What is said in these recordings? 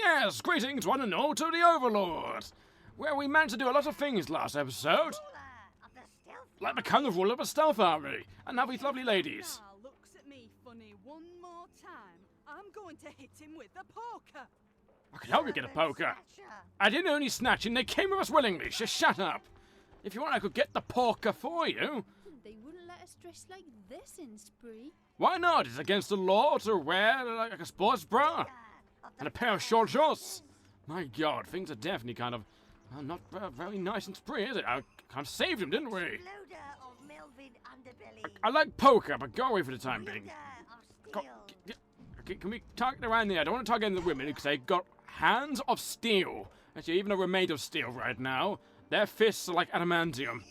Yes, greetings one and all to the Overlord, where we managed to do a lot of things last episode, like become the ruler of a stealth army, and have these lovely ladies. Now looks at me funny one more time. I'm going to hit him with the poker. I can help you get a poker. I didn't only snatch and they came with us willingly, so shut up. If you want, I could get the poker for you. They wouldn't let us dress like this in Spree. Why not? It's against the law to wear like a sports bra and a pair of short shorts. My God, things are definitely kind of not very nice and Spree, is it? I kind of saved him, didn't we? I like poker, but go away for the time being. Can we target around there? I don't want to target the women because they got hands of steel. Actually, even though we're made of steel right now, their fists are like adamantium.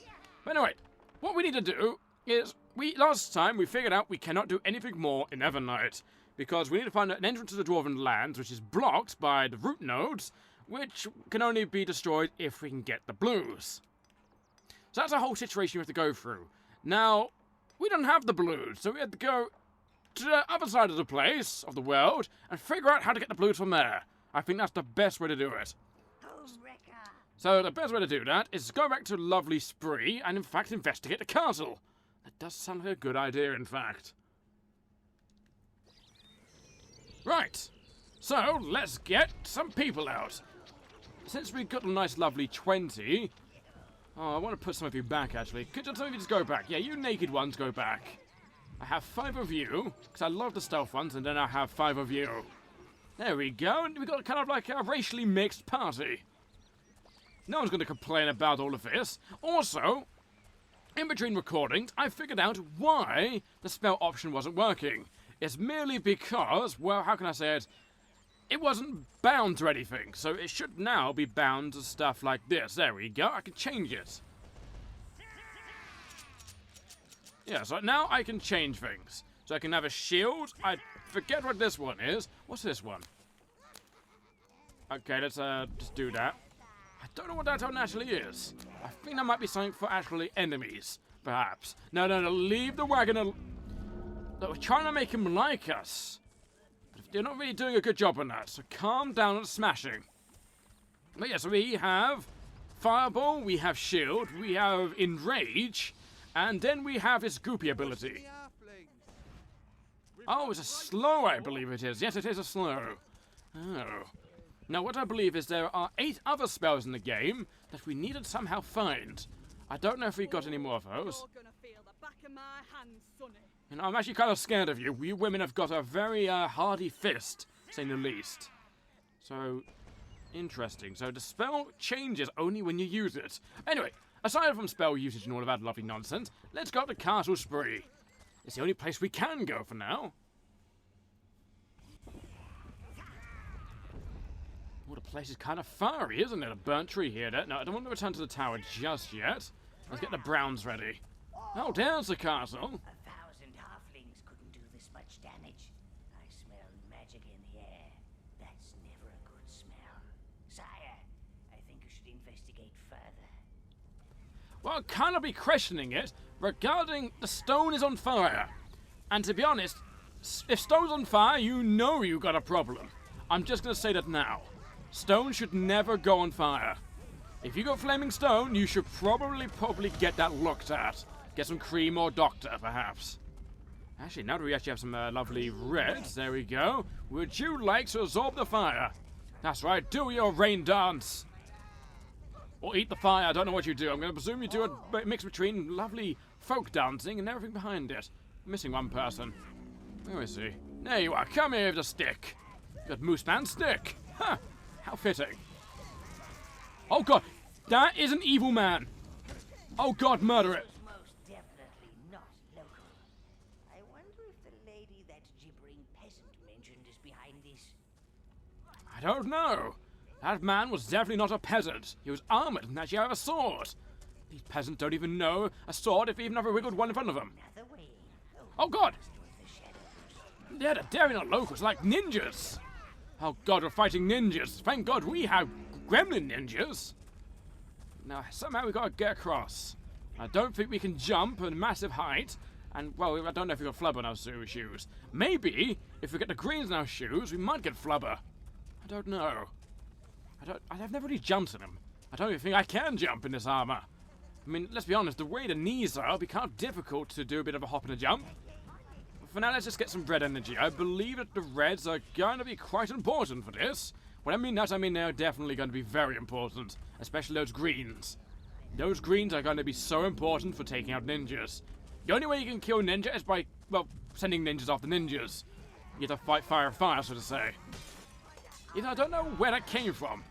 But anyway, what we need to do is, last time we figured out we cannot do anything more in Evernight, because we need to find an entrance to the Dwarven Lands, which is blocked by the root nodes, which can only be destroyed if we can get the blues. So that's a whole situation we have to go through. Now, we don't have the blues, so we have to go to the other side of the place, of the world, and figure out how to get the blues from there. I think that's the best way to do it. So the best way to do that is go back to lovely Spree and in fact investigate the castle. That does sound like a good idea, in fact. Right, so let's get some people out. Since we've got a nice lovely 20... Oh, I want to put some of you back, actually. Could some of you just go back? Yeah, you naked ones go back. I have 5 of you, because I love the stealth ones, and then I have 5 of you. There we go, and we've got kind of like a racially mixed party. No one's going to complain about all of this. Also, in between recordings, I figured out why the spell option wasn't working. It's merely because, well, how can I say it? It wasn't bound to anything, so it should now be bound to stuff like this. There we go, I can change it. Yeah, so now I can change things. So I can have a shield. I forget what this one is. What's this one? Okay, let's just do that. I don't know what that one actually is. I think that might be something for actually enemies, perhaps. No, leave the wagon alone. We're trying to make him like us. But they're not really doing a good job on that, so calm down and smashing. But yes, we have Fireball, we have Shield, we have Enrage, and then we have his Goopy ability. Oh, it's a slow, I believe it is. Yes, it is a slow. Oh. Now, what I believe is there are 8 other spells in the game that we need to somehow find. I don't know if we got any more of those. You know, I'm actually kind of scared of you. You women have got a very hardy fist, saying the least. So, interesting. So the spell changes only when you use it. Anyway, aside from spell usage and all of that lovely nonsense, let's go to Castle Spree. It's the only place we can go for now. Well, the place is kind of fiery, isn't it? A burnt tree here. No, I don't want to return to the tower just yet. Let's get the browns ready. Oh, there's the castle. 1,000 halflings couldn't do this much damage. I smell magic in the air. That's never a good smell. Sire, I think you should investigate further. Well, can I be questioning it regarding the stone is on fire? And to be honest, if stone's on fire, you know you got a problem. I'm just going to say that now. Stone should never go on fire. If you got flaming stone, you should probably get that looked at. Get some cream or doctor, perhaps. Actually, now that we actually have some lovely reds, there we go. Would you like to absorb the fire? That's right, do your rain dance. Or eat the fire, I don't know what you do. I'm going to presume you do a mix between lovely folk dancing and everything behind it. I'm missing one person. Where is he? There you are, come here with the stick. Good moose man stick. Huh, how fitting. Oh god, that is an evil man. Oh god, murder it. Most definitely not local. I wonder if the lady that gibbering peasant mentioned is behind this. I don't know. That man was definitely not a peasant. He was armored and actually had a sword. These peasants don't even know a sword if even ever wiggled one in front of them. Another way. Oh god! Yeah, they're daring not locals, like ninjas. Oh god, we're fighting ninjas. Thank god we have gremlin ninjas. Now, somehow we've got to get across. I don't think we can jump at a massive height. And, well, I don't know if we've got flubber in our shoes. Maybe, if we get the greens in our shoes, we might get flubber. I don't know. I've never really jumped in them. I don't even think I can jump in this armor. I mean, let's be honest, the way the knees are, it'll be kind of difficult to do a bit of a hop and a jump. But for now, let's just get some red energy. I believe that the reds are going to be quite important for this. When I mean that, I mean they're definitely going to be very important. Especially those greens. Those greens are going to be so important for taking out ninjas. The only way you can kill ninja is by, well, sending ninjas after ninjas. You have to fight fire, so to say. You know, I don't know where that came from.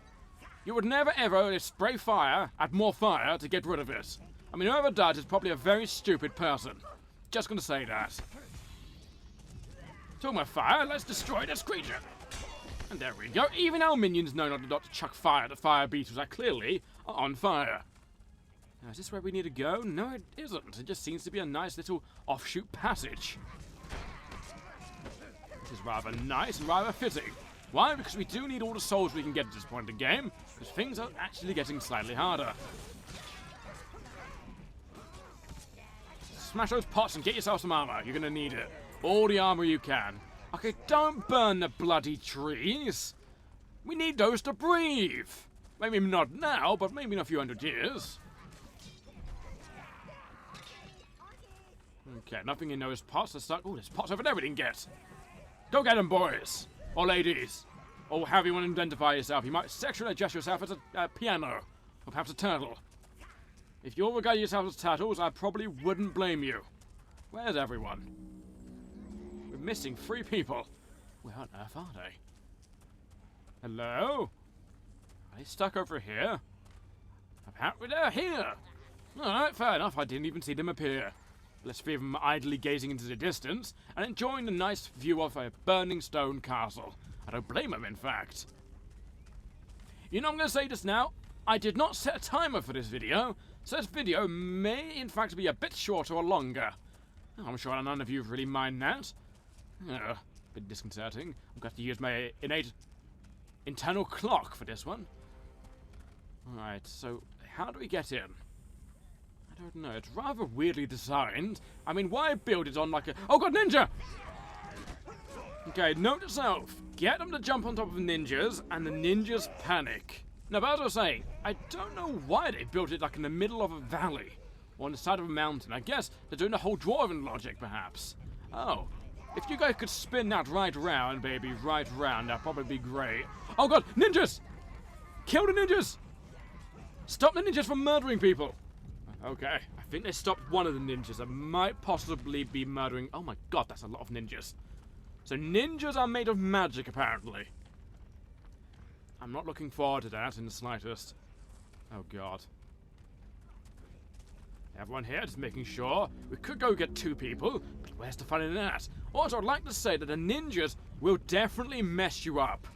You would never ever spray fire, add more fire to get rid of it. I mean, whoever does is probably a very stupid person. Just gonna say that. Talking about fire, let's destroy this creature. And there we go. Even our minions know not to chuck fire at fire beetles that clearly are on fire. Now, is this where we need to go? No, it isn't. It just seems to be a nice little offshoot passage. Which is rather nice and rather fitting. Why? Because we do need all the souls we can get at this point in the game, because things are actually getting slightly harder. Smash those pots and get yourself some armor. You're gonna need it. All the armor you can. Okay, don't burn the bloody trees. We need those to breathe. Maybe not now, but maybe in a few hundred years. Okay, nothing in those pots. Let's start. Oh, there's pots over there we didn't get. Go get them, boys. Or ladies. Or however you want to identify yourself. You might sexually adjust yourself as a piano. Or perhaps a turtle. If you all regard yourself as turtles, I probably wouldn't blame you. Where's everyone? We're missing 3 people. Where on earth are they? Hello? Are they stuck over here? Apparently they're here. Alright, fair enough. I didn't even see them appear. Let's see them idly gazing into the distance and enjoying the nice view of a burning stone castle. I don't blame them, in fact. You know, I'm going to say this now. I did not set a timer for this video, so this video may, in fact, be a bit shorter or longer. I'm sure none of you really mind that. A bit disconcerting. I'm going to have to use my innate internal clock for this one. Alright, so how do we get in? I don't know, it's rather weirdly designed. I mean, why build it on like a... Oh god, ninja! Okay, note to self. Get them to jump on top of ninjas, and the ninjas panic. Now, but as I was saying, I don't know why they built it like in the middle of a valley. Or on the side of a mountain. I guess they're doing the whole dwarven logic, perhaps. Oh. If you guys could spin that right round, baby, right round, that'd probably be great. Oh god, ninjas! Kill the ninjas! Stop the ninjas from murdering people! Okay, I think they stopped one of the ninjas that might possibly be murdering... Oh my god, that's a lot of ninjas. So ninjas are made of magic, apparently. I'm not looking forward to that in the slightest. Oh god. Everyone here, just making sure. We could go get 2 people, but where's the fun in that? Also, I'd like to say that the ninjas will definitely mess you up.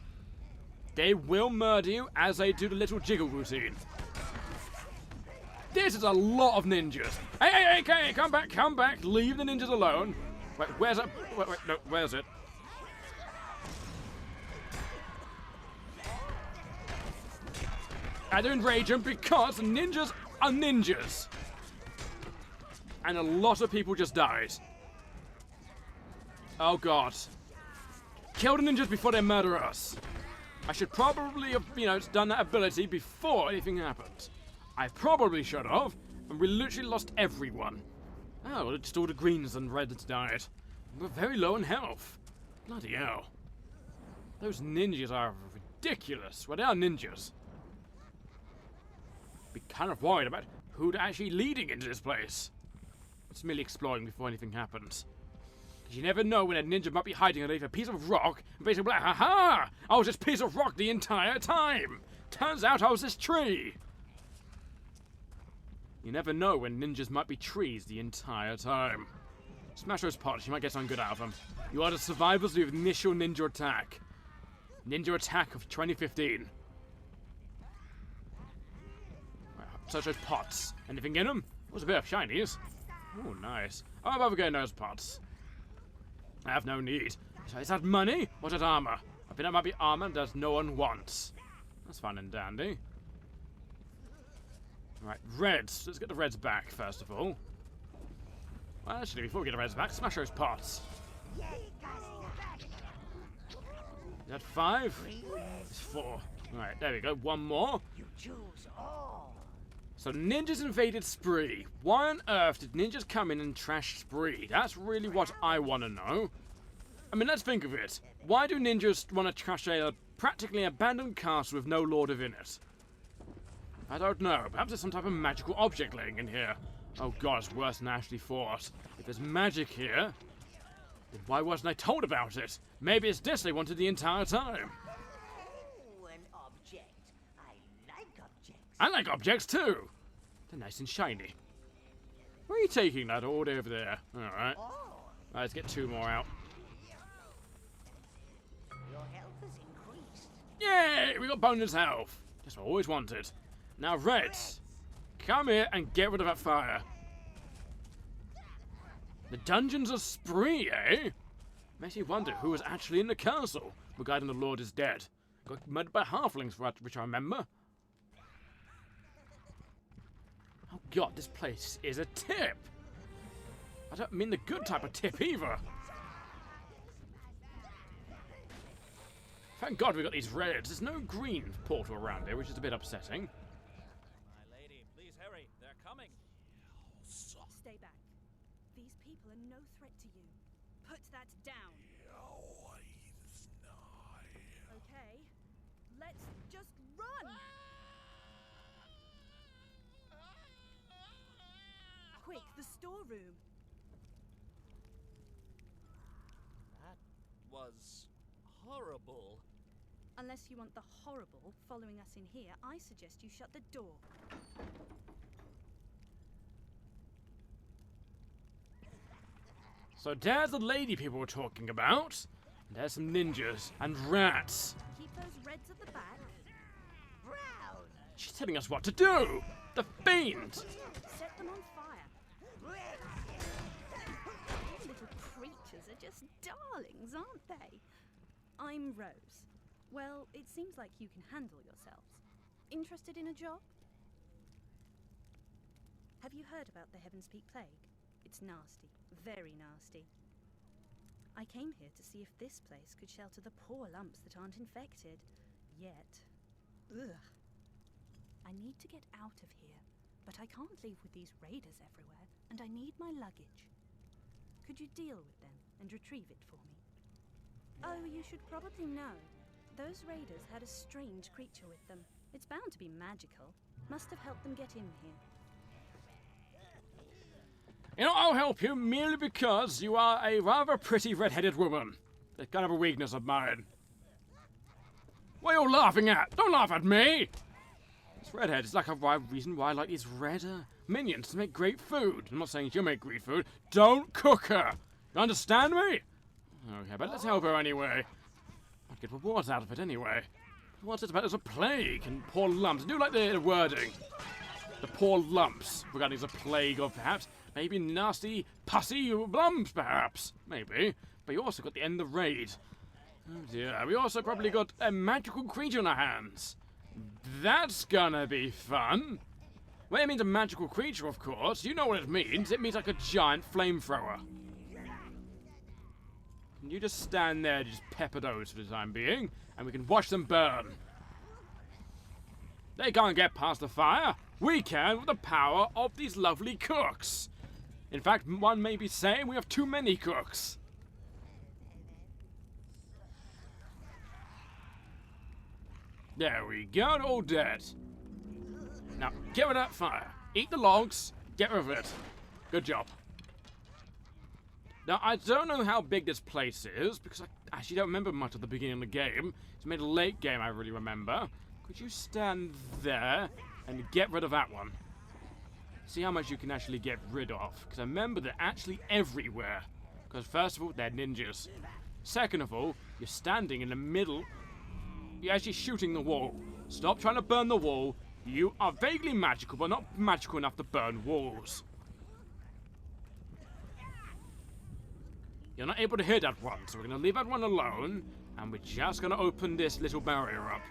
They will murder you as they do the little jiggle routine. This is a lot of ninjas. Hey, come back. Leave the ninjas alone. Wait, where's it? Wait, no, where's it? I don't rage them because ninjas are ninjas. And a lot of people just died. Oh god. Kill the ninjas before they murder us. I should probably have, done that ability before anything happened. I probably should have, and we literally lost everyone. Oh, just all the greens and reds died. We're very low in health. Bloody hell. Those ninjas are ridiculous. Well, they are ninjas. Be kind of worried about who's actually leading into this place. It's merely exploring before anything happens. Because you never know when a ninja might be hiding underneath a piece of rock and basically like, ha-ha! I was this piece of rock the entire time! Turns out I was this tree! You never know when ninjas might be trees the entire time. Smash those pots, you might get something good out of them. You are the survivors of the initial ninja attack. Ninja attack of 2015. Right, search those pots. Anything in them? There's a bit of shinies. Oh, nice. Oh, I'm over getting those pots. I have no need. Is that money or is that armor? I think that might be armor that no one wants. That's fun and dandy. Right, reds. Let's get the reds back, first of all. Well, actually, before we get the reds back, smash those pots. that 5? It's 4. Alright, there we go. One more. You choose all. So ninjas invaded Spree. Why on earth did ninjas come in and trash Spree? That's really what I want to know. I mean, let's think of it. Why do ninjas want to trash a practically abandoned castle with no lord within it? I don't know. Perhaps there's some type of magical object laying in here. Oh god, it's worse than I actually thought. If there's magic here, then why wasn't I told about it? Maybe it's this they wanted the entire time. Oh, an object. I like objects. I like objects too. They're nice and shiny. Where are you taking that? All the way over there. Alright. Oh, Let's get 2 more out. your health is increased. Yay! We got bonus health. That's what I always wanted. Now, Reds, come here and get rid of that fire. The dungeons of Spree, eh? Makes me wonder who was actually in the castle regarding the Lord is dead. Got murdered by halflings, which I remember. Oh god, this place is a tip. I don't mean the good type of tip either. Thank god we got these reds. There's no green portal around here, which is a bit upsetting. My lady, please hurry. They're coming. Stay back. These people are no threat to you. Put that down. Okay, let's just run! Quick, the storeroom. That was horrible. Unless you want the horrible following us in here, I suggest you shut the door. So there's the lady people were talking about. And there's some ninjas and rats. Keep those reds at the back. Brown. She's telling us what to do. The fiend. Set them on fire. These little creatures are just darlings, aren't they? I'm Rose. Well, it seems like you can handle yourselves. Interested in a job? Have you heard about the Heaven's Peak Plague? It's nasty. Very nasty. I came here to see if this place could shelter the poor lumps that aren't infected. Yet. Ugh. I need to get out of here, but I can't leave with these raiders everywhere, and I need my luggage. Could you deal with them and retrieve it for me? Oh, you should probably know. Those raiders had a strange creature with them. It's bound to be magical. Must have helped them get in here. You know, I'll help you merely because you are a rather pretty red-headed woman. That's kind of a weakness of mine. What are you laughing at? Don't laugh at me! It's redhead. It's like a reason why I like these red minions to make great food. I'm not saying she'll make great food. Don't cook her! You understand me? Okay, but let's help her anyway. I'd get rewards out of it anyway. What's it about? There's a plague and poor lumps. I do like the wording. The poor lumps. Regarding as a plague of perhaps, maybe nasty, pussy lumps perhaps. Maybe. But you also got the end of the raid. Oh dear. We also probably got a magical creature in our hands. That's gonna be fun. Well, it means a magical creature, of course. You know what it means. It means like a giant flamethrower. Can you just stand there, just pepper those for the time being, and we can watch them burn. They can't get past the fire. We can with the power of these lovely cooks. In fact, one may be saying we have too many cooks. There we go, they're all dead. Now, get rid of that fire. Eat the logs, get rid of it. Good job. Now, I don't know how big this place is, because I actually don't remember much of the beginning of the game. It's made a late game, I really remember. Could you stand there and get rid of that one? See how much you can actually get rid of, because I remember they're actually everywhere. Because first of all, they're ninjas. Second of all, you're standing in the middle. You're actually shooting the wall. Stop trying to burn the wall. You are vaguely magical, but not magical enough to burn walls. You're not able to hit that one, so we're going to leave that one alone, and we're just going to open this little barrier up.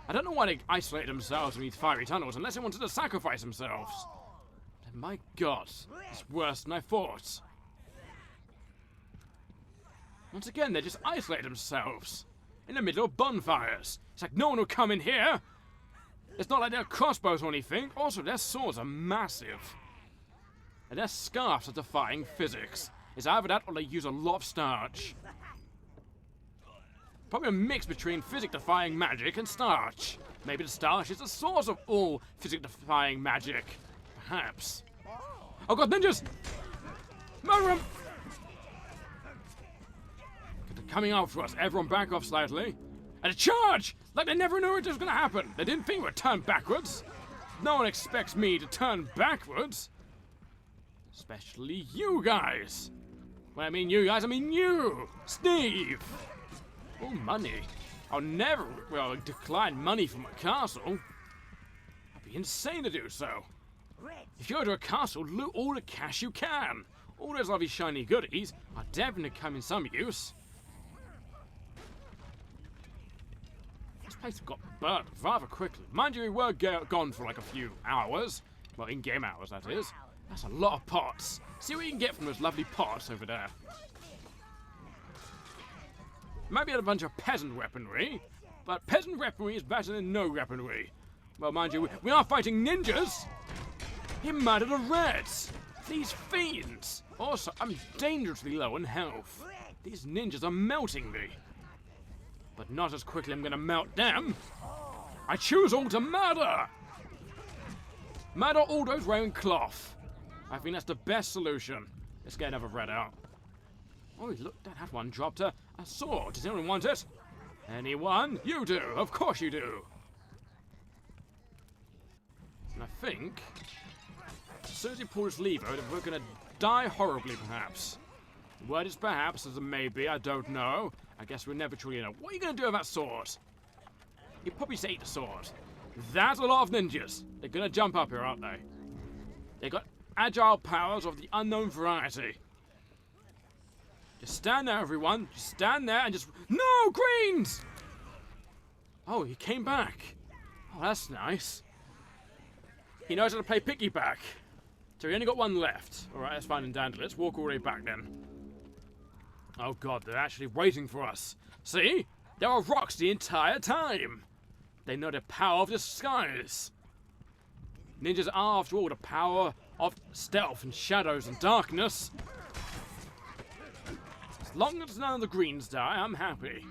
I don't know why they isolated themselves in these fiery tunnels, unless they wanted to sacrifice themselves. But my god, it's worse than I thought. Once again, they just isolate themselves. in the middle of bonfires. It's like no one will come in here. It's not like they're crossbows or anything. Also, their swords are massive. And their scarves are defying physics. It's either that or they use a lot of starch. Probably a mix between physics-defying magic and starch. Maybe the starch is the source of all physics-defying magic. Perhaps. Oh god, ninjas! Murder them! They're coming after us. Everyone back off slightly. And a charge! Like they never knew it was going to happen. They didn't think we would turn backwards. No one expects me to turn backwards. Especially you guys. When I mean you guys, I mean you! Steve! Oh, money. I'll never, well, decline money from a castle. That'd be insane to do so. If you go to a castle, loot all the cash you can. All those lovely shiny goodies are definitely come in some use. This place got burnt rather quickly. Mind you, we were gone for like a few hours. Well, in-game hours, that is. That's a lot of pots. See what you can get from those lovely pots over there. Might be a bunch of peasant weaponry, but peasant weaponry is better than no weaponry. Well, mind you, we are fighting ninjas. He murdered the Reds. These fiends. Also, I'm dangerously low in health. These ninjas are melting me. But not as quickly I'm gonna melt them. I choose all to murder. Murder all those wearing cloth. I think that's the best solution. Let's get another red out. Oh, look, that had one dropped a sword. Does anyone want it? Anyone? You do. Of course you do. And I think, as soon as he pulls his lever, we're going to die horribly, perhaps. The word is perhaps, as a maybe, I don't know. I guess we'll never truly know. What are you going to do with that sword? You'd probably say eat the sword. That's a lot of ninjas. They're going to jump up here, aren't they? They've got agile powers of the unknown variety. Just stand there, everyone. Just stand there and just... No! Greens! Oh, he came back. Oh, that's nice. He knows how to play piggyback. So he only got one left. Alright, that's fine and dandy. Let's walk all the way back then. Oh god, they're actually waiting for us. See? There are rocks the entire time. They know the power of the skies. Ninjas are, after all, the power of stealth and shadows and darkness. As long as none of the greens die, I'm happy.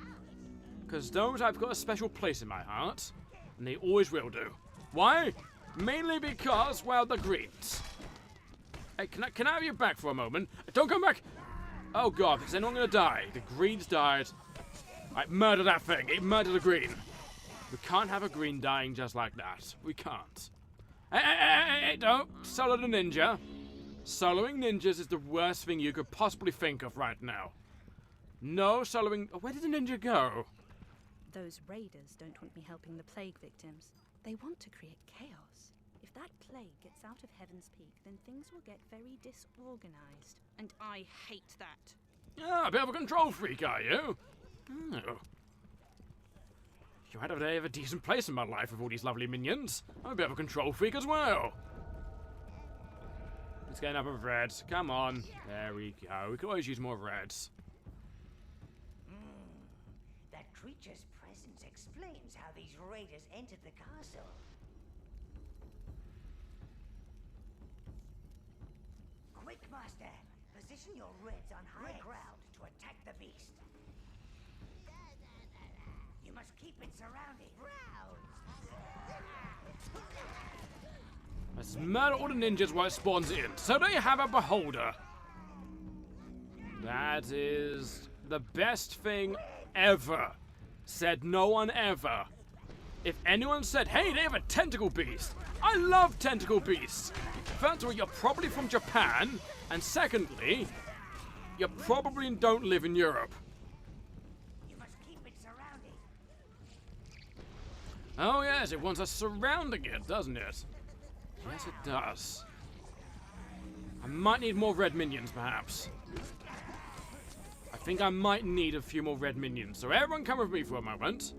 Because those I've got a special place in my heart, and they always will do. Why? Mainly because, well, the greens. Hey, can I have you back for a moment? Don't come back! Oh god, is anyone gonna die? The greens died. I murdered that thing. It murdered a green. We can't have a green dying just like that. We can't. Hey, don't solo the ninja. Soloing ninjas is the worst thing you could possibly think of right now. No soloing... Oh, where did the ninja go? Those raiders don't want me helping the plague victims. They want to create chaos. If that plague gets out of Heaven's Peak, then things will get very disorganized. And I hate that. Ah, a bit of a control freak, are you? Oh. You had a decent place in my life with all these lovely minions. I'm a bit of a control freak as well. Let's get another red. Come on. There we go. We can always use more reds. That creature's presence explains how these raiders entered the castle. Quick, Master! Position your reds on high ground to attack the beast. You must keep it surrounded. Let's murder all the ninjas while it spawns in. So there you have a beholder. That is the best thing ever. Said no one ever. If anyone said, hey, they have a tentacle beast. I love tentacle beasts. First of all, you're probably from Japan. And secondly, you probably don't live in Europe. You must keep it surrounded. Oh yes, it wants us surrounding it, doesn't it? Yes, it does. I might need more red minions, perhaps. I think I might need a few more red minions. So everyone come with me for a moment.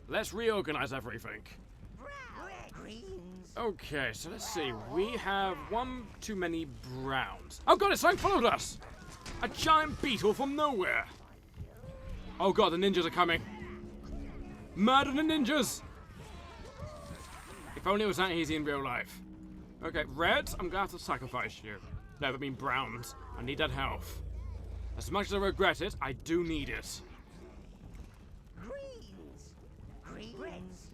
Let's reorganize everything. Greens. Okay, so let's see. We have one too many browns. Oh god, it's something followed us! A giant beetle from nowhere! Oh god, the ninjas are coming. Murder the ninjas! If only it was that easy in real life. Okay, Reds, I'm gonna have to sacrifice you. No, I mean Browns. I need that health. As much as I regret it, I do need it. Greens! Greens!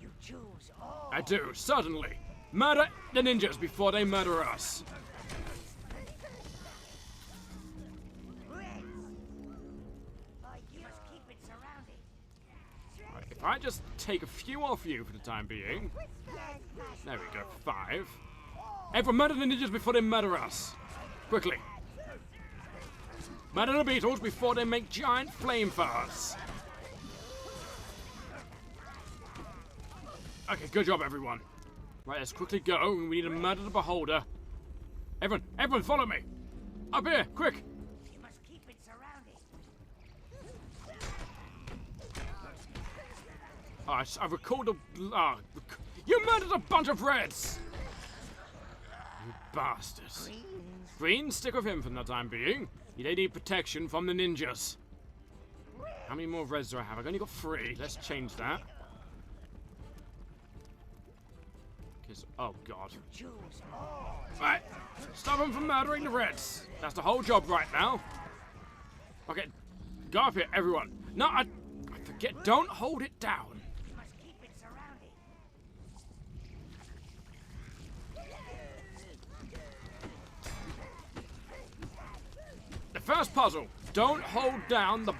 You choose all. I do, certainly. Murder the ninjas before they murder us. Reds! You must keep it surrounded. Right, if I just take a few off you for the time being. There we go, 5. Everyone murder the ninjas before they murder us. Quickly. Murder the beetles before they make giant flame fires. Okay, good job, everyone. Right, let's quickly go. We need to murder the beholder. Everyone, follow me. Up here, quick. You must keep it surrounded. I recalled the. You murdered a bunch of Reds. You bastards. Green, stick with him for the time being. They need protection from the ninjas. How many more Reds do I have? I've only got 3. Let's change that. Oh god. Choose all. Right, stop them from murdering the Reds. That's the whole job right now. Okay, go up here, everyone. No, I forget. Don't hold it down. You must keep it surrounded. The first puzzle. Don't hold down the...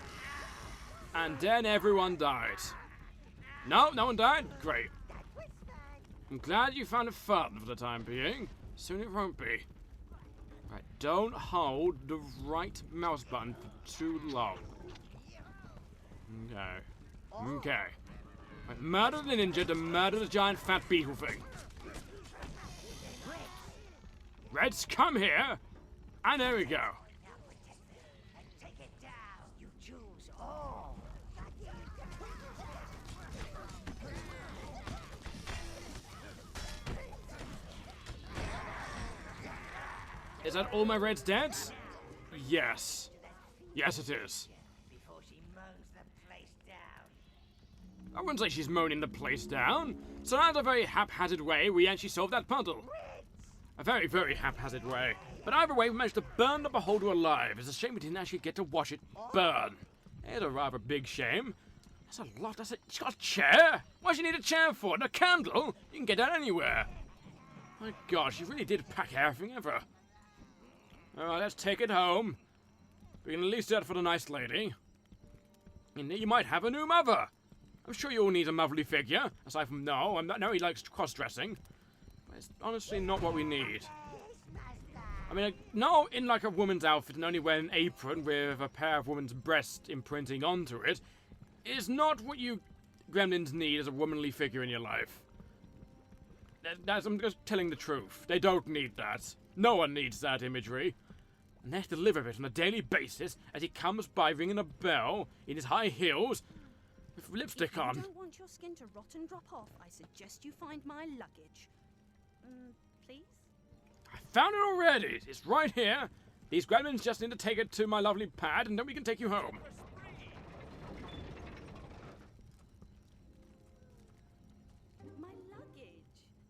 And then everyone dies. No, no one died? Great. I'm glad you found it fun for the time being. Soon it won't be. Right, don't hold the right mouse button for too long. Okay. Okay. Right, murder the ninja to murder the giant fat beetle thing. Reds, come here! And there we go. Take it down. You choose all. Is that all my Reds dead? Yes. Yes, it is. Before she mows the place down. I wouldn't say she's moaning the place down. So that's a very haphazard way we actually solved that puzzle. A very, very haphazard way. But either way, we managed to burn the beholder alive. It's a shame we didn't actually get to watch it burn. It's a rather big shame. That's a lot. That's it. She's got a chair. Why does she need a chair for? And a candle? You can get that anywhere. My God, she really did pack everything ever. Alright, let's take it home. We can at least do that for the nice lady. And you might have a new mother. I'm sure you all need a motherly figure. Aside from no, no, he likes cross-dressing. But it's honestly not what we need. I mean, no, in like a woman's outfit and only wear an apron with a pair of woman's breast imprinting onto it is not what you gremlins need as a womanly figure in your life. I'm just telling the truth. They don't need that. No one needs that imagery. And they have to live with it on a daily basis as he comes by ringing a bell in his high heels with lipstick on. If you don't want your skin to rot and drop off, I suggest you find my luggage. Please? I found it already. It's right here. These gremlins just need to take it to my lovely pad and then we can take you home. My luggage.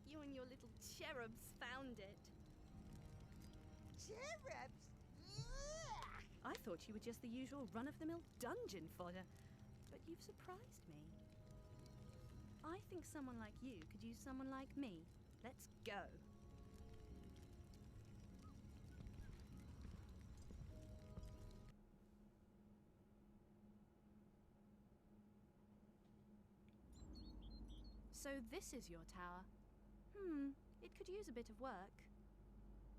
You and your little cherubs found it. Cherubs? I thought you were just the usual run-of-the-mill dungeon fodder, but you've surprised me. I think someone like you could use someone like me. Let's go. So this is your tower. It could use a bit of work.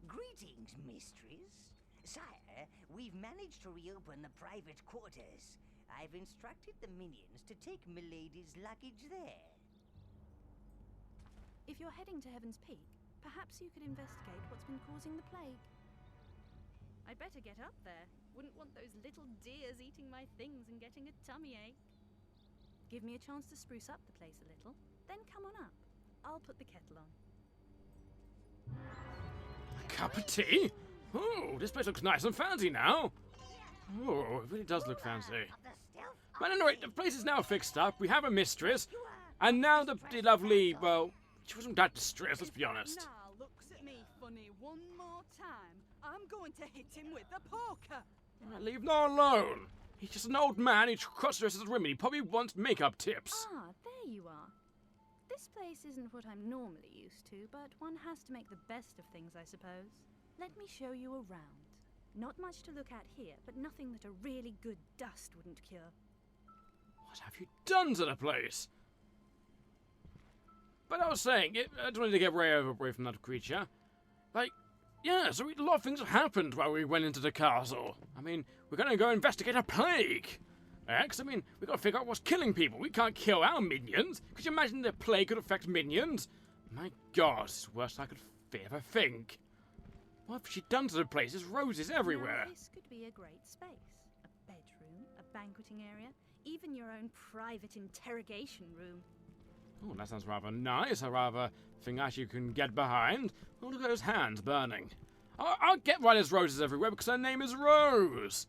Greetings, mistress. Sire, we've managed to reopen the private quarters. I've instructed the minions to take Milady's luggage there. If you're heading to Heaven's Peak, perhaps you could investigate what's been causing the plague. I'd better get up there. Wouldn't want those little deers eating my things and getting a tummy ache. Give me a chance to spruce up the place a little, then come on up. I'll put the kettle on. A cup of tea? Oh, this place looks nice and fancy now. Oh, it really does look fancy. Of the stealth But anyway, the place is now fixed up. We have a mistress. And now the lovely, well, she wasn't that distressed, let's be honest. Now looks at me funny one more time. I'm going to hit him with the poker. Leave no alone. He's just an old man who cross-dresses women. He probably wants makeup tips. Ah, there you are. This place isn't what I'm normally used to, but one has to make the best of things, I suppose. Let me show you around. Not much to look at here, but nothing that a really good dust wouldn't cure. What have you done to the place? But I was saying, I don't need to get away from that creature. Like, yeah, so a lot of things have happened while we went into the castle. I mean, we're going to go investigate a plague. X, I mean, we've got to figure out what's killing people. We can't kill our minions. Could you imagine the plague could affect minions? My God, it's the worst I could ever think. What have she done to the place? There's roses everywhere. Now, this could be a great space. A bedroom, a banqueting area, even your own private interrogation room. Oh, that sounds rather nice. A rather thing actually you can get behind. Oh, look at those hands burning. I'll get why there's roses everywhere because her name is Rose.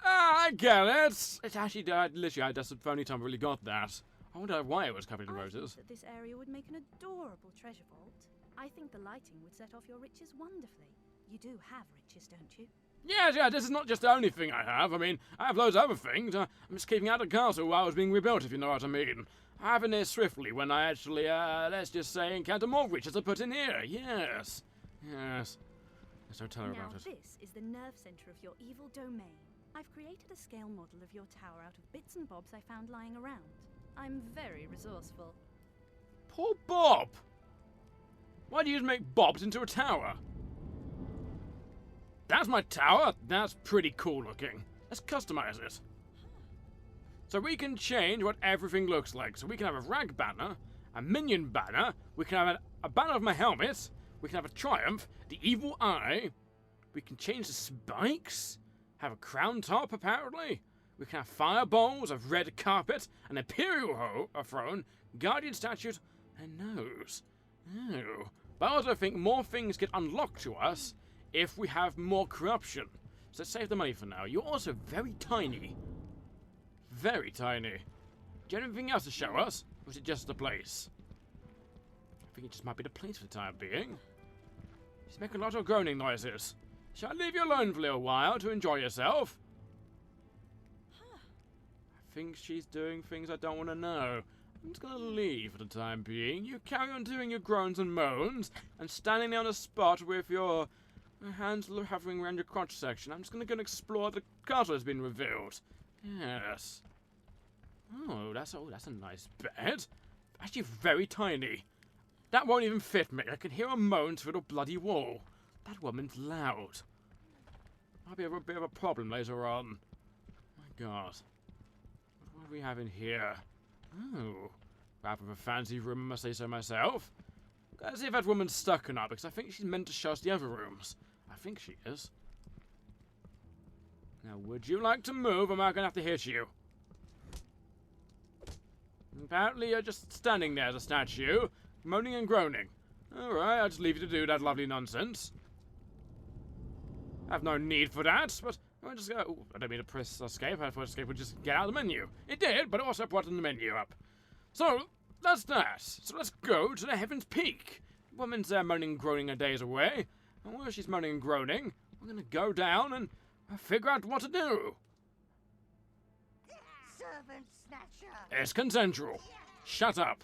Ah, I get it. It actually died. Literally, that's the only time I really got that. I wonder why it was covered in roses. I think that this area would make an adorable treasure vault. I think the lighting would set off your riches wonderfully. You do have riches, don't you? Yeah, this is not just the only thing I have. I mean, I have loads of other things. I'm just keeping out the castle while it was being rebuilt, if you know what I mean. I have in there swiftly when I actually, let's just say, encounter more riches to put in here. Yes. Yes. Don't tell her Now about it. this is the nerve center of your evil domain. I've created a scale model of your tower out of bits and bobs I found lying around. I'm very resourceful. Poor Bob! Why do you make Bobs into a tower? That's my tower? That's pretty cool looking. Let's customize it. So we can change what everything looks like. So we can have a rag banner, a minion banner, we can have a banner of my helmet, we can have a triumph, the evil eye, we can change the spikes, have a crown top apparently, we can have fireballs, a red carpet, an imperial throne, guardian statue, and nose. Oh. But I also think more things get unlocked to us if we have more corruption. So let's save the money for now. You're also very tiny. Very tiny. Do you have anything else to show us? Or is it just the place? I think it just might be the place for the time being. She's making a lot of groaning noises. Shall I leave you alone for a little while to enjoy yourself? I think she's doing things I don't want to know. I'm just gonna leave for the time being. You carry on doing your groans and moans, and standing there on a spot with your hands hovering around your crotch section. I'm just gonna go and explore the castle that's been revealed. Yes. Oh, that's a nice bed. Actually, very tiny. That won't even fit me. I can hear her moan through the bloody wall. That woman's loud. Might be a bit of a problem later on. My God. What do we have in here? Oh, rather of a fancy room, I must say so myself. Let's see if that woman's stuck or not, because I think she's meant to show us the other rooms. I think she is. Now, would you like to move, or am I going to have to hit you? Apparently, you're just standing there as a statue, moaning and groaning. Alright, I'll just leave you to do that lovely nonsense. I have no need for that, but I'll just go. Ooh, I don't mean to press escape. I thought escape would just get out of the menu. It did, but it also brought the menu up. So, that's that. So let's go to the Heaven's Peak. The woman's there moaning and groaning a days away. And while she's moaning and groaning, we're going to go down and figure out what to do. Servant snatcher! It's consensual. Shut up.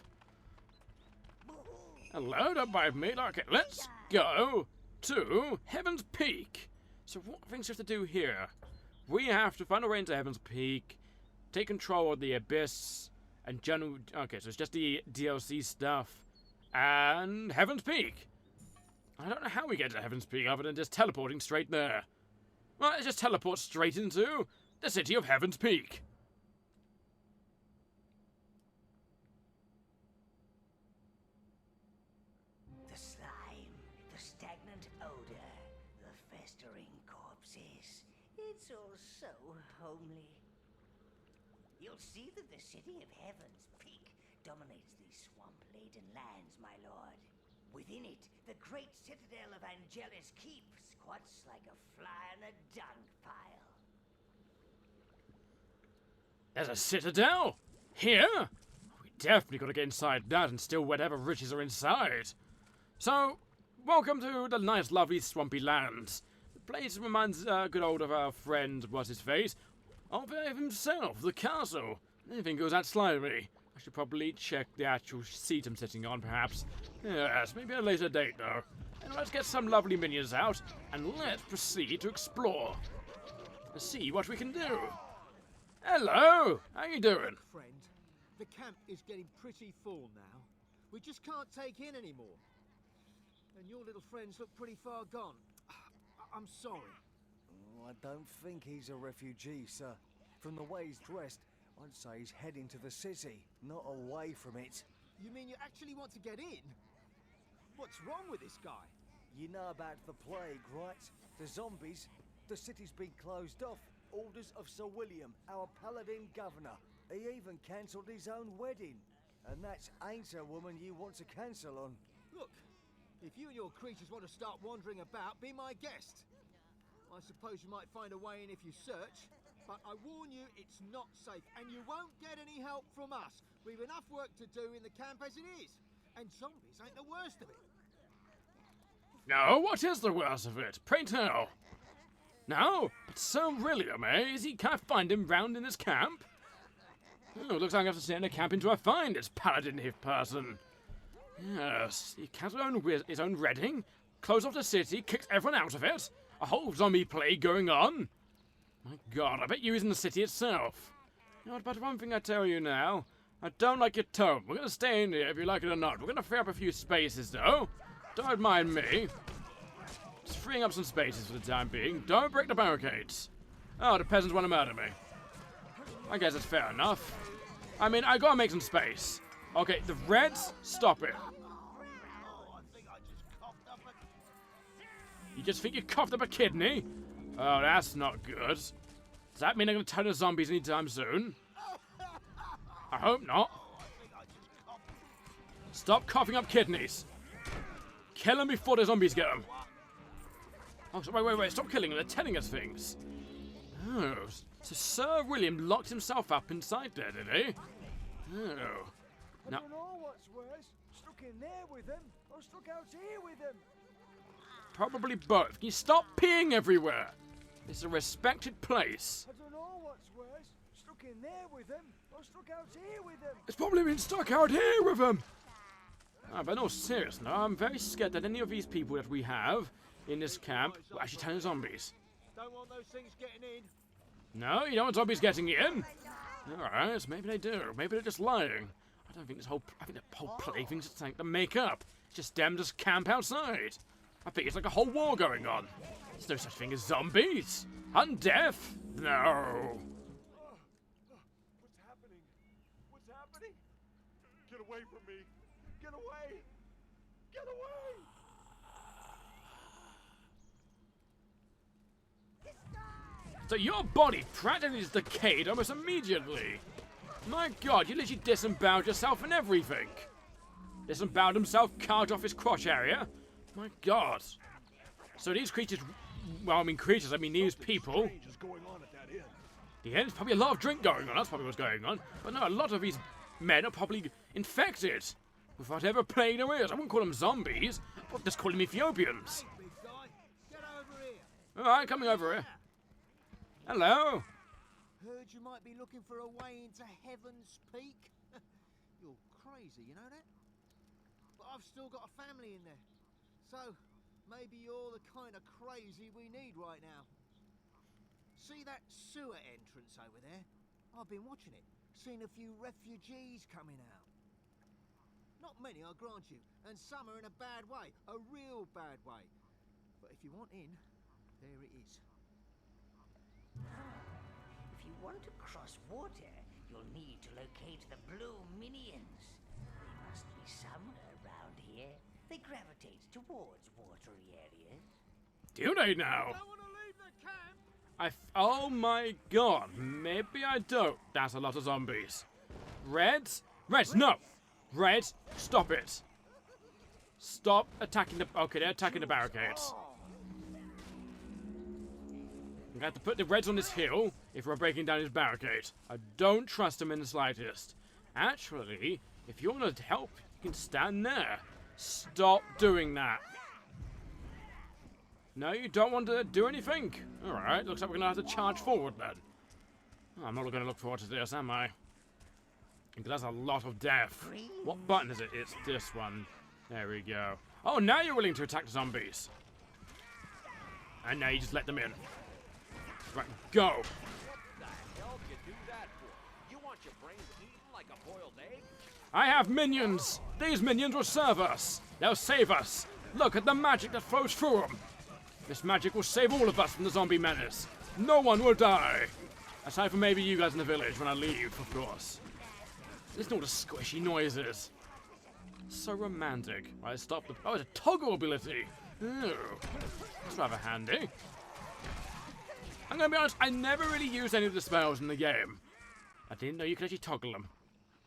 Hello, don't bite me. Okay, let's go to Heaven's Peak. So what things we have to do here? We have to find a way into Heaven's Peak, take control of the Abyss, and general... Okay, so it's just the DLC stuff, and Heaven's Peak. I don't know how we get to Heaven's Peak other than just teleporting straight there. Well, let's just teleport straight into the city of Heaven's Peak. The slime, the stagnant odor, the festering corpses. It's all so homely. You'll see that the city of Heaven's Peak dominates these swamp-laden lands, my lord. Within it, the great citadel of Angelus Keep squats like a fly in a dung pile. There's a citadel? Here? We definitely gotta get inside that and steal whatever riches are inside. So, welcome to the nice, lovely, swampy lands. The place reminds good old of our friend, what's his face, of himself, the castle. Anything goes that slimy. I should probably check the actual seat I'm sitting on, perhaps. Yes, maybe at a later date, though. And let's get some lovely minions out, and let's proceed to explore. Let's see what we can do. Hello! How you doing? Friend, the camp is getting pretty full now. We just can't take in anymore. And your little friends look pretty far gone. I'm sorry. Oh, I don't think he's a refugee, sir. From the way he's dressed, I'd say he's heading to the city, not away from it. You mean you actually want to get in? What's wrong with this guy? You know about the plague, right? The zombies. The city's been closed off. Orders of Sir William, our paladin governor. He even cancelled his own wedding. And that ain't a woman you want to cancel on. Look, if you and your creatures want to start wandering about, be my guest. I suppose you might find a way in if you search, but I warn you, it's not safe, and you won't get any help from us. We've enough work to do in the camp as it is, and zombies ain't the worst of it. No, what is the worst of it? Pray tell. No, but Sir William, eh? Is he? Can't find him round in his camp? Oh, looks like I have to stay in a camp until I find this paladin-hiff person. Yes, he cancelled his own wedding, closed off the city, kicked everyone out of it. A whole zombie plague going on. My God, I bet you he's in the city itself. You know, but one thing I tell you now, I don't like your tone. We're gonna stay in here if you like it or not. We're gonna free up a few spaces, though. Don't mind me. Just freeing up some spaces for the time being. Don't break the barricades. Oh, the peasants want to murder me. I guess it's fair enough. I mean, I gotta make some space. Okay, the Reds, stop it. You just think you coughed up a kidney? Oh, that's not good. Does that mean I'm gonna turn to zombies anytime soon? I hope not. Stop coughing up kidneys. Kill them before the zombies get them. Oh, so wait, stop killing them. They're telling us things. Oh, so Sir William locked himself up inside there, did he? Oh. I don't know what's worse. Stuck in there with him, or stuck out here with him. Probably both. Can you stop peeing everywhere? It's a respected place. I don't know what's worse. Stuck in there with him, or stuck out here with him. It's probably been stuck out here with him. Ah, but no, serious now. I'm very scared that any of these people that we have in this camp will actually turn into zombies. Don't want those things getting in. No, you don't want zombies getting in? Alright, maybe they do. Maybe they're just lying. I think the whole plague thing's just like the make-up. It's just them just camp outside. I think it's like a whole war going on. There's no such thing as zombies. Undeaf? No. What's happening? What's happening? Get away from me. Get away. Get away. So your body practically is decayed almost immediately. My God, you literally disemboweled yourself and everything. Disemboweled himself, carved off his crotch area. My God. So these creatures, well, I mean creatures, I mean these people. Yeah, there's probably a lot of drink going on, that's probably what's going on. But no, a lot of these men are probably infected with whatever plague there is. I wouldn't call them zombies, I'd just call them Ethiopians. Big guy, get over here. Alright, coming over here. Hello. Heard you might be looking for a way into Heaven's Peak. You're crazy, you know that? But I've still got a family in there. So, maybe you're the kind of crazy we need right now. See that sewer entrance over there? I've been watching it. Seen a few refugees coming out. Not many, I grant you. And some are in a bad way. A real bad way. But if you want in, there it is. If you want to cross water, you'll need to locate the blue minions. They must be somewhere around here. They gravitate towards watery areas. Do they now? Don't want to leave the camp. Oh my God, maybe I don't. That's a lot of zombies. Reds? Reds, no! Reds, stop it. Stop attacking the... Okay, they're attacking the barricades. I'm going to have to put the Reds on this hill. if we're breaking down his barricade. I don't trust him in the slightest. Actually, if you want to help, you can stand there. Stop doing that. No, you don't want to do anything? Alright, looks like we're going to have to charge forward then. I'm not going to look forward to this, am I? Because that's a lot of death. What button is it? It's this one. There we go. Oh, now you're willing to attack the zombies. And now you just let them in. Right, go. What the hell did you do that for? You want your brains eaten like a boiled egg? I have minions. These minions will serve us. They'll save us. Look at the magic that flows through them. This magic will save all of us from the zombie menace. No one will die. Aside from maybe you guys in the village when I leave, of course. Listen to all the squishy noises. So romantic. I stopped the... Oh, it's a toggle ability. Oh, that's rather handy. I'm gonna be honest, I never really used any of the spells in the game. I didn't know you could actually toggle them.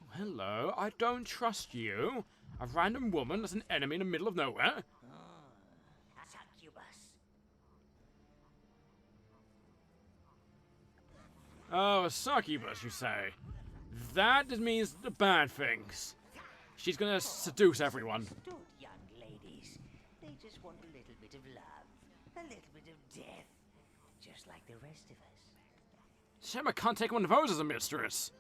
Oh, hello, I don't trust you. A random woman that's an enemy in the middle of nowhere. Oh, a succubus, you say? That just means the bad things. She's gonna seduce everyone. Don't young ladies. They just want a little bit of love, a little bit of death, just like the rest of us. Shame I can't take one of those as a mistress.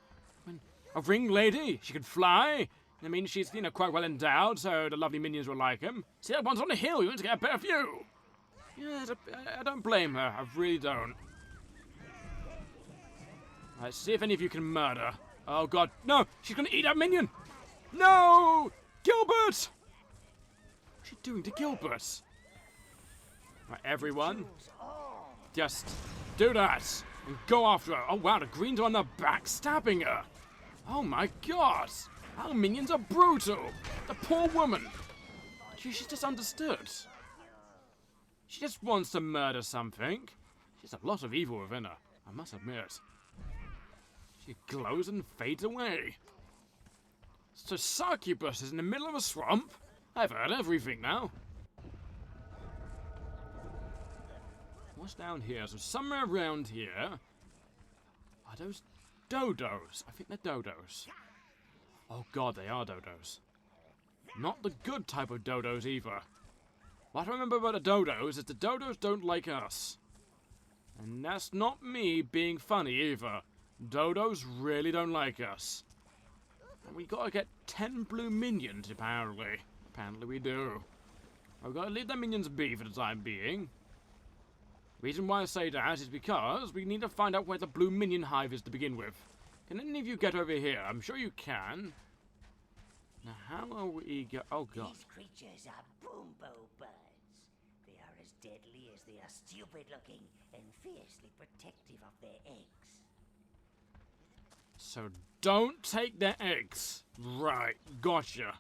I mean, a ring lady, she can fly. I mean, she's, you know, quite well endowed, so the lovely minions will like him. See, that one's on the hill, you want to get a better view. Yeah, I don't blame her, I really don't. Let's see if any of you can murder. Oh god, no! She's gonna eat that minion! No! Gilbert! What's she doing to Gilbert? Right, everyone. Just do that. And go after her. Oh wow, the greens are on the back stabbing her. Oh my god! Our minions are brutal! The poor woman! She's just understood. She just wants to murder something. She's a lot of evil within her, I must admit. She glows and fades away. So succubus is in the middle of a swamp? I've heard everything now. What's down here? So somewhere around here... Are those dodos? I think they're dodos. Oh god, they are dodos. Not the good type of dodos either. What I remember about the dodos is the dodos don't like us. And that's not me being funny either. Dodos really don't like us. And we gotta get 10 blue minions, apparently. Apparently we do. I've gotta leave the minions be for the time being. Reason why I say that is because we need to find out where the blue minion hive is to begin with. Can any of you get over here? I'm sure you can. Now how are we oh god. These creatures are boombo birds. They are as deadly as they are stupid looking and fiercely protective of their eggs. So don't take their eggs. Right, gotcha.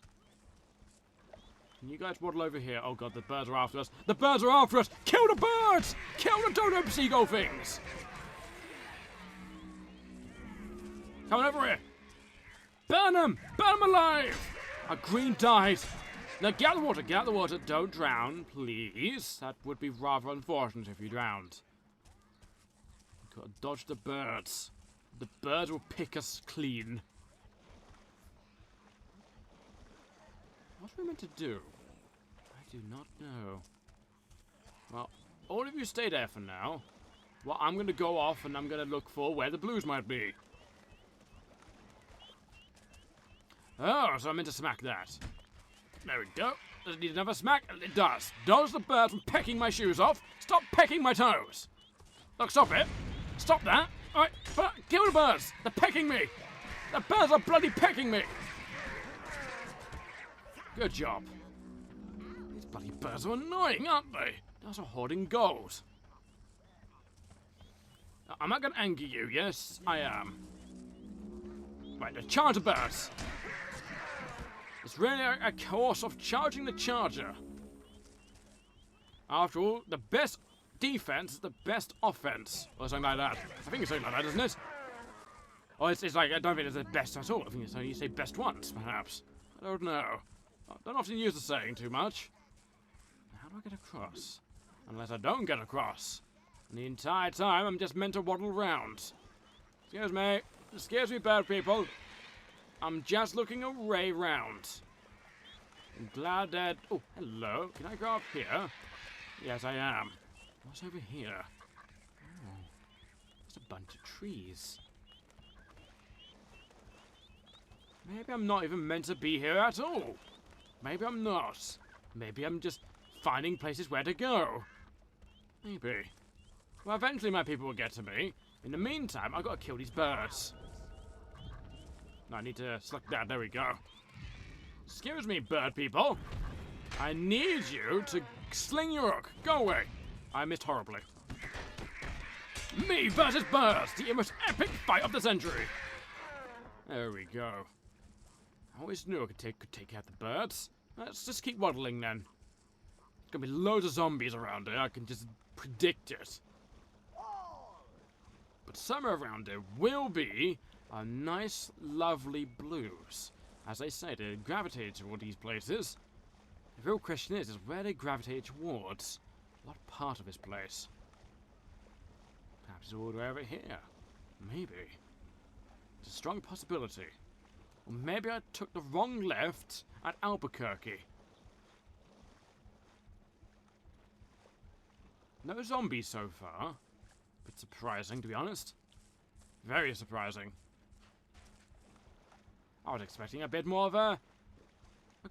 Can you guys waddle over here? Oh god, the birds are after us. The birds are after us! Kill the birds! Kill the dodo seagull things! Come on over here! Burn them! Burn them alive! A green died. Now get the water, get the water. Don't drown, please. That would be rather unfortunate if you drowned. Gotta dodge the birds. The bird will pick us clean. What are we meant to do? I do not know. Well, all of you stay there for now. Well, I'm going to go off and I'm going to look for where the blues might be. Oh, so I'm meant to smack that. There we go. Does it need another smack? It does. Dodge the bird from pecking my shoes off. Stop pecking my toes. Look, stop it. Stop that. Alright, kill the birds! They're pecking me! The birds are bloody pecking me! Good job. These bloody birds are annoying, aren't they? Those are hoarding gold. I'm not going to anger you, yes, I am. Right, the charger birds. It's really a course of charging the charger. After all, the best defense is the best offense, or something like that. I think it's something like that, isn't it? Or it's like, I don't think it's the best at all. I think it's only you say best once, perhaps. I don't know. I don't often use the saying too much. How do I get across? Unless I don't get across. And the entire time, I'm just meant to waddle around. Excuse me. Excuse me, bird people. I'm just looking away round. I'm glad that... Oh, hello. Can I go up here? Yes, I am. What's over here? Oh, there's a bunch of trees. Maybe I'm not even meant to be here at all. Maybe I'm not. Maybe I'm just finding places where to go. Maybe. Well, eventually my people will get to me. In the meantime, I've got to kill these birds. No, I need to select that. There we go. Excuse me, bird people. I need you to sling your hook. Go away. I missed horribly. Me versus birds. The most epic fight of the century. There we go. I always knew I could take out the birds. Let's just keep waddling then. There's gonna be loads of zombies around here. I can just predict it. But somewhere around here will be a nice, lovely blues. As I say, they gravitate toward these places. The real question is where they gravitate towards. What part of this place? Perhaps it's all the way over here. Maybe. It's a strong possibility. Or maybe I took the wrong left at Albuquerque. No zombies so far. Bit surprising, to be honest. Very surprising. I was expecting a bit more of a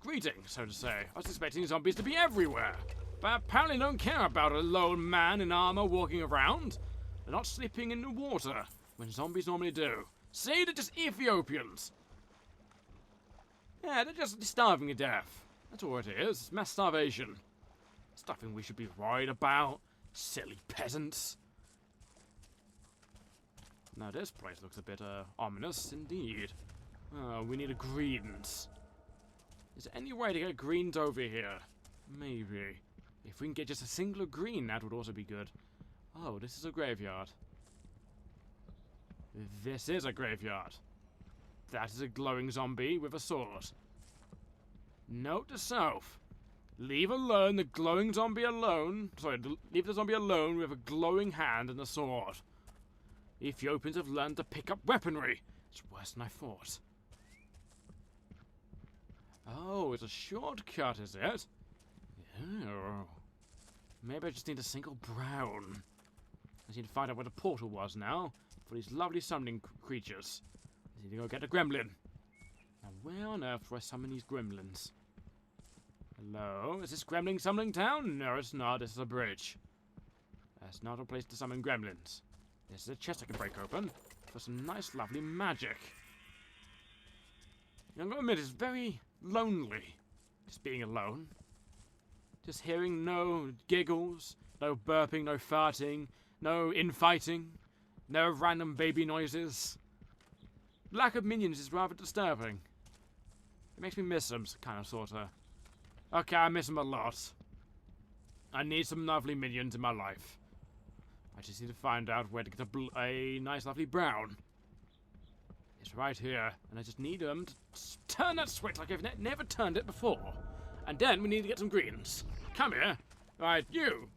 greeting, so to say. I was expecting zombies to be everywhere. But apparently don't care about a lone man in armor walking around. They're not sleeping in the water, when zombies normally do. See, they're just Ethiopians. Yeah, they're just starving to death. That's all it is. Mass starvation. It's nothing we should be worried about. Silly peasants. Now this place looks a bit ominous indeed. Oh, we need a greens. Is there any way to get greens over here? Maybe. If we can get just a single green, that would also be good. Oh, this is a graveyard. This is a graveyard. That is a glowing zombie with a sword. Note to self. Leave alone the glowing zombie alone. Sorry, leave the zombie alone with a glowing hand and a sword. Ethiopians have learned to pick up weaponry. It's worse than I thought. Oh, it's a shortcut, is it? Oh. Maybe I just need a single brown. I just need to find out where the portal was now for these lovely summoning creatures. I need to go get a gremlin. Now, where on earth do I summon these gremlins? Hello? Is this gremlin summoning town? No, it's not. This is a bridge. That's not a place to summon gremlins. This is a chest I can break open for some nice, lovely magic. I'm going to admit, it's very lonely, just being alone. Just hearing no giggles, no burping, no farting, no infighting, no random baby noises. Lack of minions is rather disturbing. It makes me miss them, kind of, sort of. Okay, I miss them a lot. I need some lovely minions in my life. I just need to find out where to get a nice, lovely brown. It's right here, and I just need them to turn that switch like I've never turned it before. And then we need to get some greens. Come here. Alright, you.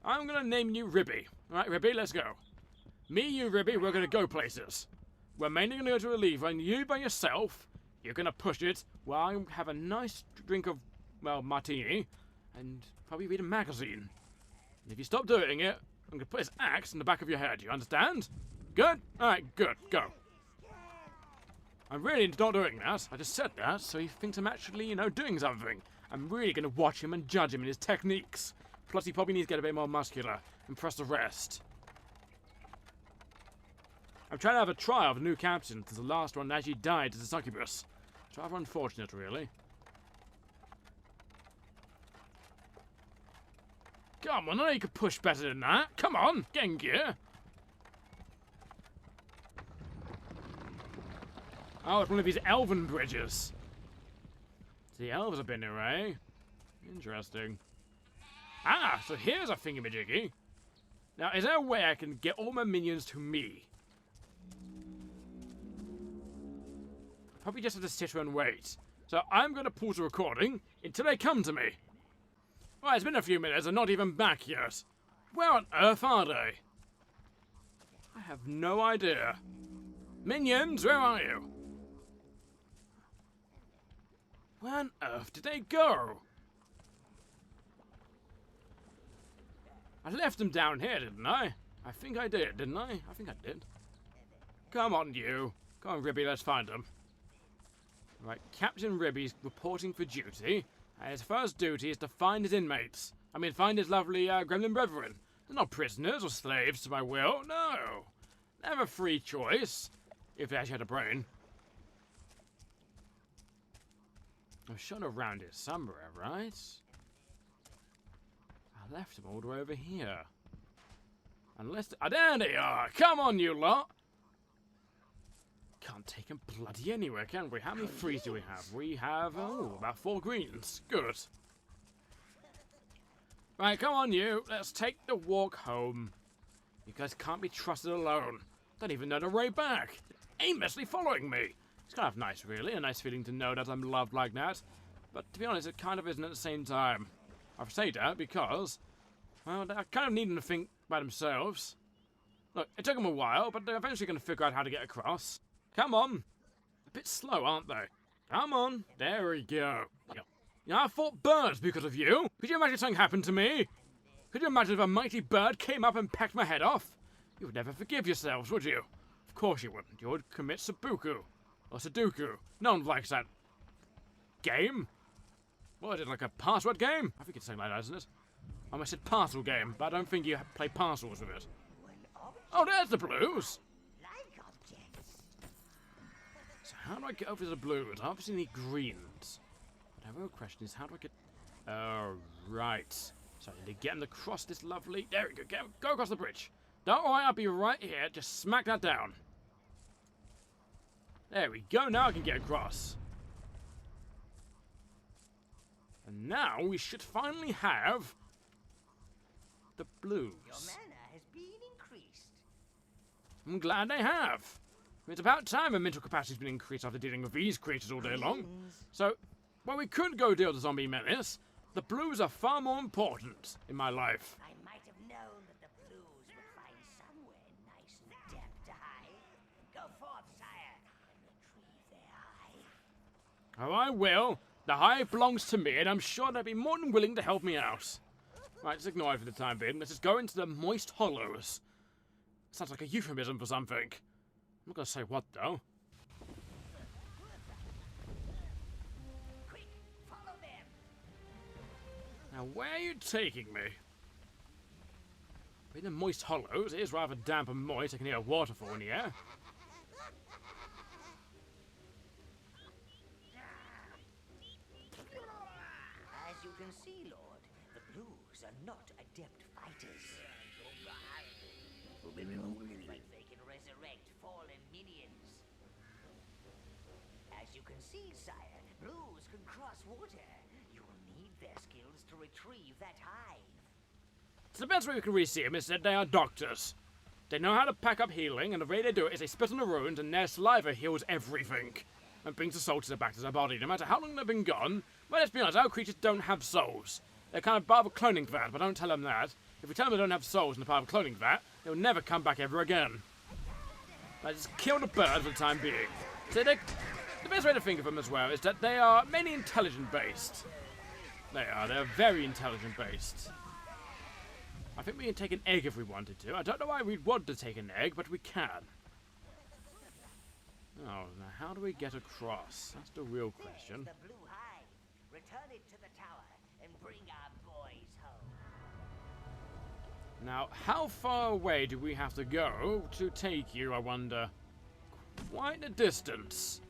I'm going to name you Ribby. Alright, Ribby, let's go. Me, you, Ribby, we're going to go places. We're mainly going to go to a lever, and you by yourself, you're going to push it while I have a nice drink of, well, martini, and probably read a magazine. And if you stop doing it, I'm going to put this axe in the back of your head. You understand? Good? Alright, good. Go. I'm really not doing that. I just said that, so he thinks I'm actually, you know, doing something. I'm really going to watch him and judge him in his techniques. Plus, he probably needs to get a bit more muscular and press the rest. I'm trying to have a trial of a new captain, because the last one actually died as a succubus. It's rather unfortunate, really. Come on, I know you could push better than that. Come on, get in gear. Oh, it's one of these elven bridges. The elves have been here, eh? Interesting. Ah, so here's a thingamajiggy. Now, is there a way I can get all my minions to me? Probably just have to sit here and wait. So I'm going to pause the recording until they come to me. Well, it's been a few minutes and not even back yet. Where on earth are they? I have no idea. Minions, where are you? Where on earth did they go? I left them down here, didn't I? I think I did, didn't I? I think I did. Come on, you. Come on, Ribby, let's find them. Right, Captain Ribby's reporting for duty. And his first duty is to find his inmates. I mean, find his lovely gremlin brethren. They're not prisoners or slaves to my will, no. They have a free choice, if they actually had a brain. I'm shot around here somewhere, right? I left them all the way over here. Unless... there they are! Come on, you lot! Can't take them bloody anywhere, can we? How many frees do we have? We have, oh, about 4 greens. Good. Right, come on, you. Let's take the walk home. You guys can't be trusted alone. Don't even know the way back. Aimlessly following me. It's kind of nice, really. A nice feeling to know that I'm loved like that. But to be honest, it kind of isn't at the same time. I say that because, well, they're kind of needing to think by themselves. Look, it took them a while, but they're eventually going to figure out how to get across. Come on. A bit slow, aren't they? Come on. There we go. You know, I fought birds because of you. Could you imagine something happened to me? Could you imagine if a mighty bird came up and pecked my head off? You would never forgive yourselves, would you? Of course you wouldn't. You would commit seppuku. Or Sudoku. No one likes that game. What is it, like a password game? I think it's something like that, isn't it? I almost said parcel game, but I don't think you play parcels with it. Oh, there's the blues! So how do I get over to the blues? I obviously need greens. But the real question is, how do I get... Oh, right. So I need to get them across this lovely... There we go. Go across the bridge. Don't worry, I'll be right here. Just smack that down. There we go. Now I can get across. And now we should finally have the blues. Your mana has been increased. I'm glad they have. It's about time my mental capacity's been increased after dealing with these creatures all day long. So, while we could go deal with the zombie menace, the blues are far more important in my life. I might have known that the blues would find somewhere nice and damp to hide. Go forth, sire, and retrieve their hive. Oh, I will. The hive belongs to me, and I'm sure they'll be more than willing to help me out. Right, just ignore it for the time being. Let's just go into the moist hollows. Sounds like a euphemism for something. I'm not going to say what, though. Quick, follow them. Now, where are you taking me? In the moist hollows, it is rather damp and moist. I can hear a waterfall in the air. As you can see, Lord, the blues are not adept fighters. But they can resurrect fallen minions. As you can see, sire, blues can cross water. You will need their skills to retrieve that hive. So the best way we can really see them is that they are doctors. They know how to pack up healing, and the way they do it is they spit on the wounds, and their saliva heals everything. And brings the soul to the back to their body, no matter how long they've been gone. But let's be honest, our creatures don't have souls. They're kind of part of a cloning vat, but don't tell them that. If we tell them they don't have souls and they're part of a cloning vat, they'll never come back ever again. Let's just kill the bird for the time being. So the best way to think of them as well is that they are mainly intelligent-based. They're very intelligent-based. I think we can take an egg if we wanted to. I don't know why we'd want to take an egg, but we can. Oh, now how do we get across? That's the real question. There's the blue hive. Return it to the tower and bring our boys home. Now, how far away do we have to go to take you, I wonder? Quite a distance.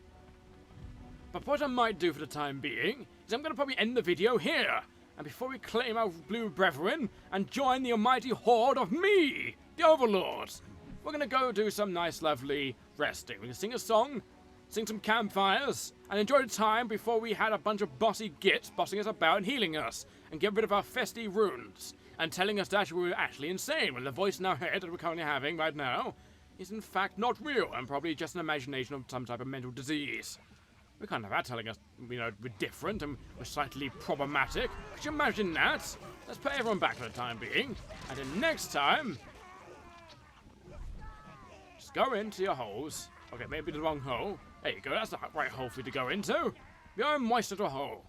But what I might do for the time being is I'm going to probably end the video here. And before we claim our blue brethren and join the almighty horde of me, the Overlord, we're going to go do some nice, lovely resting. We can sing a song, sing some campfires, and enjoy the time before we had a bunch of bossy gits bossing us about and healing us, and get rid of our festy runes, and telling us that we were actually insane when the voice in our head that we're currently having right now is in fact not real, and probably just an imagination of some type of mental disease. We can't have that telling us, you know, we're different and we're slightly problematic. Could you imagine that? Let's put everyone back for the time being. And then next time, just go into your holes. Okay, maybe the wrong hole. There you go, that's the right hole for you to go into. Your own moist little hole.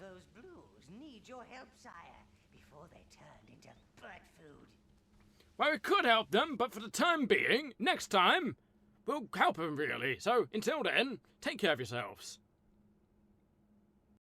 Those blues need your help, sire, before they're turned into bird food. Well, we could help them, but for the time being, next time, we'll help them really. So, until then, take care of yourselves.